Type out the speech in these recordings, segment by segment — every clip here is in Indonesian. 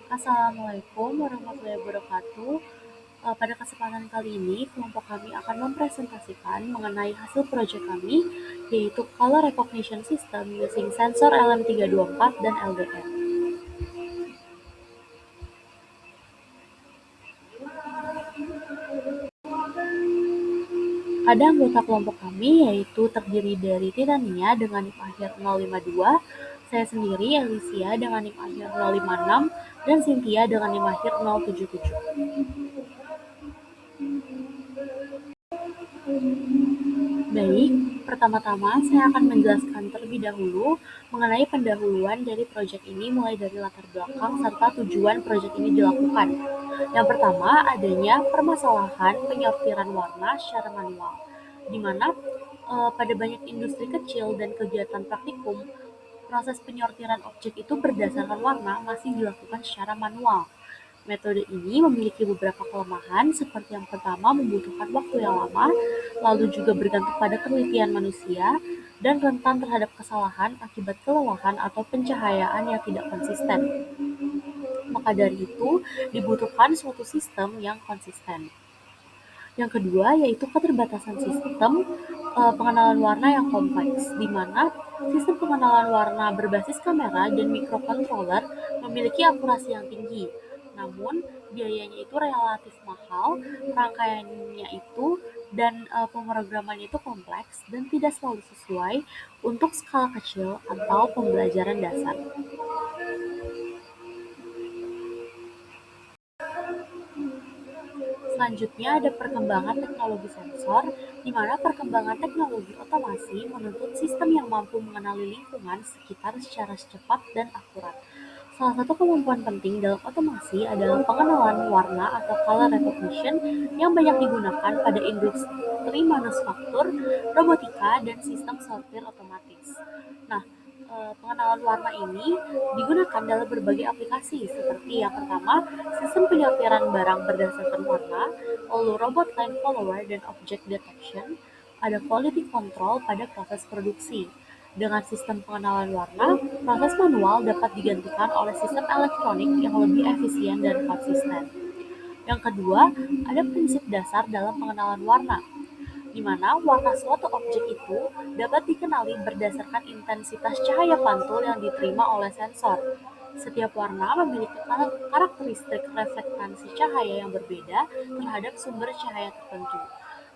Assalamualaikum warahmatullahi wabarakatuh. Pada kesempatan kali ini, kelompok kami akan mempresentasikan mengenai hasil proyek kami, yaitu Color Recognition System using sensor LM324 dan LDR. Ada anggota kelompok kami, yaitu terdiri dari Titania dengan NIM akhir 052, saya sendiri, Alicia, dengan NIM akhir 056, dan Cynthia dengan NIM akhir 077. Baik, pertama-tama saya akan menjelaskan terlebih dahulu mengenai pendahuluan dari proyek ini mulai dari latar belakang serta tujuan proyek ini dilakukan. Yang pertama, adanya permasalahan penyortiran warna secara manual, di mana pada banyak industri kecil dan kegiatan praktikum, proses penyortiran objek itu berdasarkan warna masih dilakukan secara manual. Metode ini memiliki beberapa kelemahan, seperti yang pertama membutuhkan waktu yang lama, lalu juga bergantung pada penelitian manusia, dan rentan terhadap kesalahan akibat kelelahan atau pencahayaan yang tidak konsisten. Maka dari itu, dibutuhkan suatu sistem yang konsisten. Yang kedua yaitu keterbatasan sistem pengenalan warna yang kompleks, di mana sistem pengenalan warna berbasis kamera dan microcontroller memiliki akurasi yang tinggi. Namun, biayanya itu relatif mahal, rangkaiannya itu dan pemrogramannya itu kompleks dan tidak selalu sesuai untuk skala kecil atau pembelajaran dasar. Selanjutnya ada perkembangan teknologi sensor, di mana perkembangan teknologi otomasi menuntut sistem yang mampu mengenali lingkungan sekitar secara cepat dan akurat. Salah satu kemampuan penting dalam otomasi adalah pengenalan warna atau color recognition yang banyak digunakan pada industri manufaktur, robotika, dan sistem sortir otomatis. Nah, pengenalan warna ini digunakan dalam berbagai aplikasi, seperti yang pertama, sistem penyortiran barang berdasarkan warna, lalu robot line follower dan object detection, ada quality control pada proses produksi. Dengan sistem pengenalan warna, proses manual dapat digantikan oleh sistem elektronik yang lebih efisien dan konsisten. Yang kedua, ada prinsip dasar dalam pengenalan warna, di mana warna suatu objek itu dapat dikenali berdasarkan intensitas cahaya pantul yang diterima oleh sensor. Setiap warna memiliki karakteristik reflektansi cahaya yang berbeda terhadap sumber cahaya tertentu.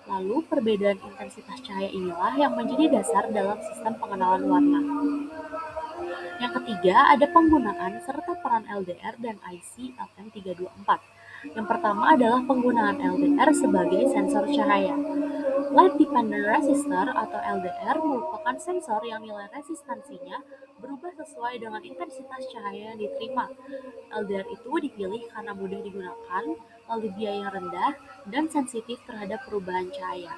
Lalu, perbedaan intensitas cahaya inilah yang menjadi dasar dalam sistem pengenalan warna. Yang ketiga, ada penggunaan serta peran LDR dan IC LM324. Yang pertama adalah penggunaan LDR sebagai sensor cahaya. Light Dependent Resistor atau LDR merupakan sensor yang nilai resistansinya berubah sesuai dengan intensitas cahaya yang diterima. LDR itu dipilih karena mudah digunakan, lalu biaya rendah, dan sensitif terhadap perubahan cahaya.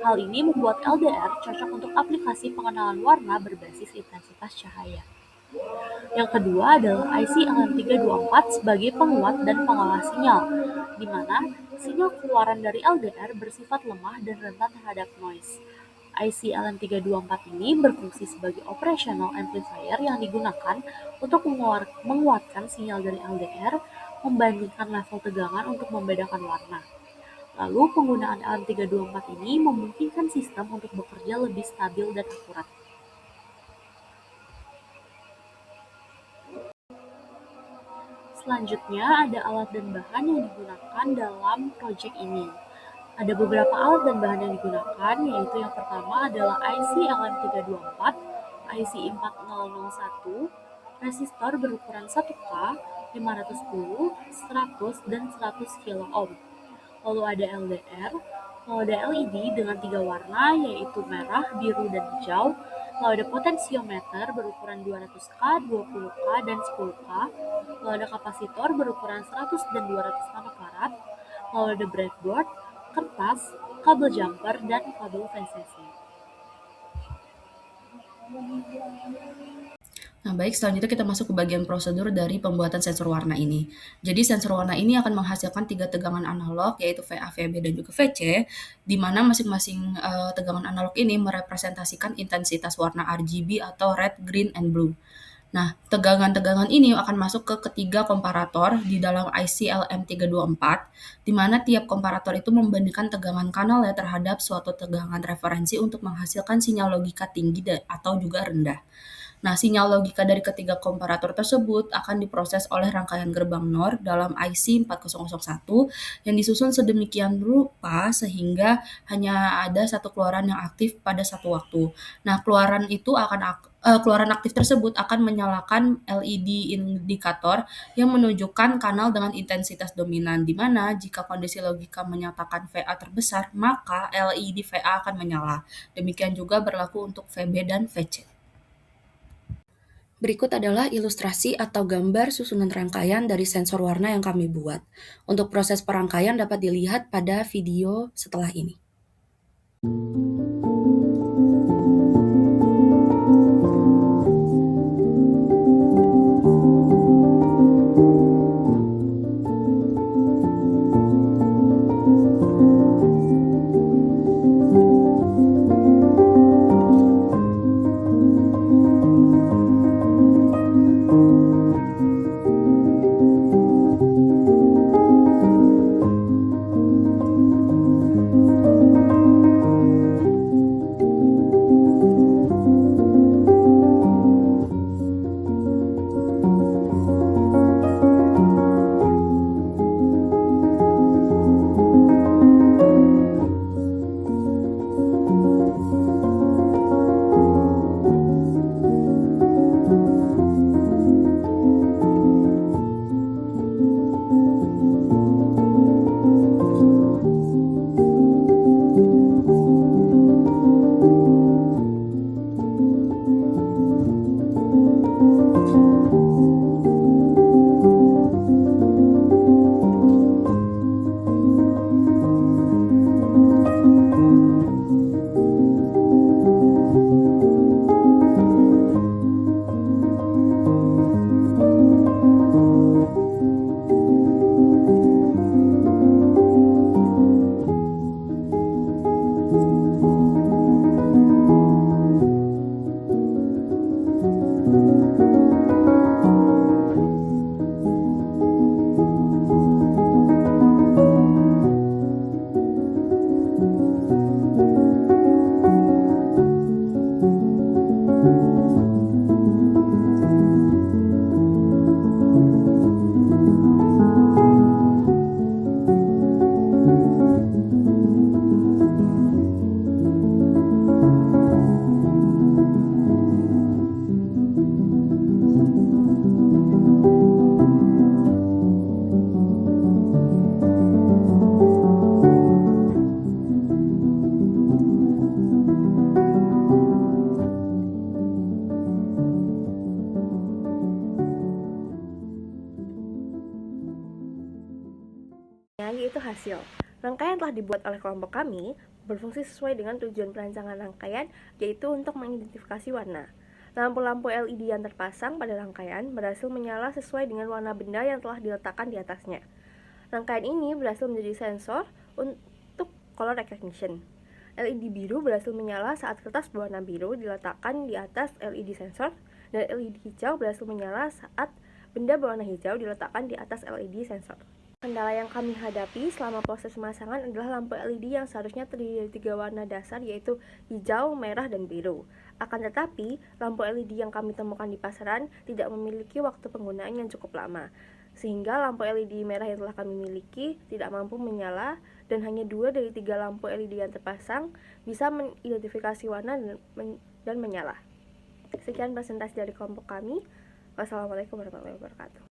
Hal ini membuat LDR cocok untuk aplikasi pengenalan warna berbasis intensitas cahaya. Yang kedua adalah IC LM324 sebagai penguat dan pengolah sinyal, di mana sinyal keluaran dari LDR bersifat lemah dan rentan terhadap noise. IC LM324 ini berfungsi sebagai operational amplifier yang digunakan untuk menguatkan sinyal dari LDR membandingkan level tegangan untuk membedakan warna. Lalu, penggunaan LM324 ini memungkinkan sistem untuk bekerja lebih stabil dan akurat. Selanjutnya, ada alat dan bahan yang digunakan dalam proyek ini. Ada beberapa alat dan bahan yang digunakan, yaitu yang pertama adalah IC LM324, IC 4001, resistor berukuran 1K, 510, 100, dan 100 kilo Lalu ada LDR, lalu ada LED dengan 3 warna, yaitu merah, biru, dan hijau. Lalu ada potensiometer berukuran 200K, 20K, dan 10K. Lalu ada kapasitor berukuran 100 dan 200 nanofarad. Lalu ada breadboard, kertas, kabel jumper, dan kabel VCC. Nah, baik, selanjutnya kita masuk ke bagian prosedur dari pembuatan sensor warna ini. Jadi, sensor warna ini akan menghasilkan 3 tegangan analog, yaitu VA, VB, dan juga VC, di mana masing-masing tegangan analog ini merepresentasikan intensitas warna RGB atau red, green, and blue. Nah, tegangan-tegangan ini akan masuk ke ketiga komparator di dalam IC LM324, di mana tiap komparator itu membandingkan tegangan kanalnya terhadap suatu tegangan referensi untuk menghasilkan sinyal logika tinggi atau juga rendah. Nah, sinyal logika dari ketiga komparator tersebut akan diproses oleh rangkaian gerbang NOR dalam IC 4001 yang disusun sedemikian rupa sehingga hanya ada satu keluaran yang aktif pada satu waktu. Nah, keluaran aktif tersebut akan menyalakan LED indikator yang menunjukkan kanal dengan intensitas dominan, di mana jika kondisi logika menyatakan VA terbesar, maka LED VA akan menyala. Demikian juga berlaku untuk VB dan VC. Berikut adalah ilustrasi atau gambar susunan rangkaian dari sensor warna yang kami buat. Untuk proses perangkaian dapat dilihat pada video setelah ini. Yaitu hasil. Rangkaian telah dibuat oleh kelompok kami berfungsi sesuai dengan tujuan perancangan rangkaian, yaitu untuk mengidentifikasi warna. Lampu-lampu LED yang terpasang pada rangkaian berhasil menyala sesuai dengan warna benda yang telah diletakkan di atasnya. Rangkaian ini berhasil menjadi sensor untuk color recognition. LED biru berhasil menyala saat kertas berwarna biru diletakkan di atas LED sensor, dan LED hijau berhasil menyala saat benda berwarna hijau diletakkan di atas LED sensor. Kendala yang kami hadapi selama proses pemasangan adalah lampu LED yang seharusnya terdiri dari 3 warna dasar, yaitu hijau, merah, dan biru. Akan tetapi, lampu LED yang kami temukan di pasaran tidak memiliki waktu penggunaan yang cukup lama, sehingga lampu LED merah yang telah kami miliki tidak mampu menyala, dan hanya 2 dari 3 lampu LED yang terpasang bisa mengidentifikasi warna dan menyala. Sekian presentasi dari kelompok kami. Wassalamualaikum warahmatullahi wabarakatuh.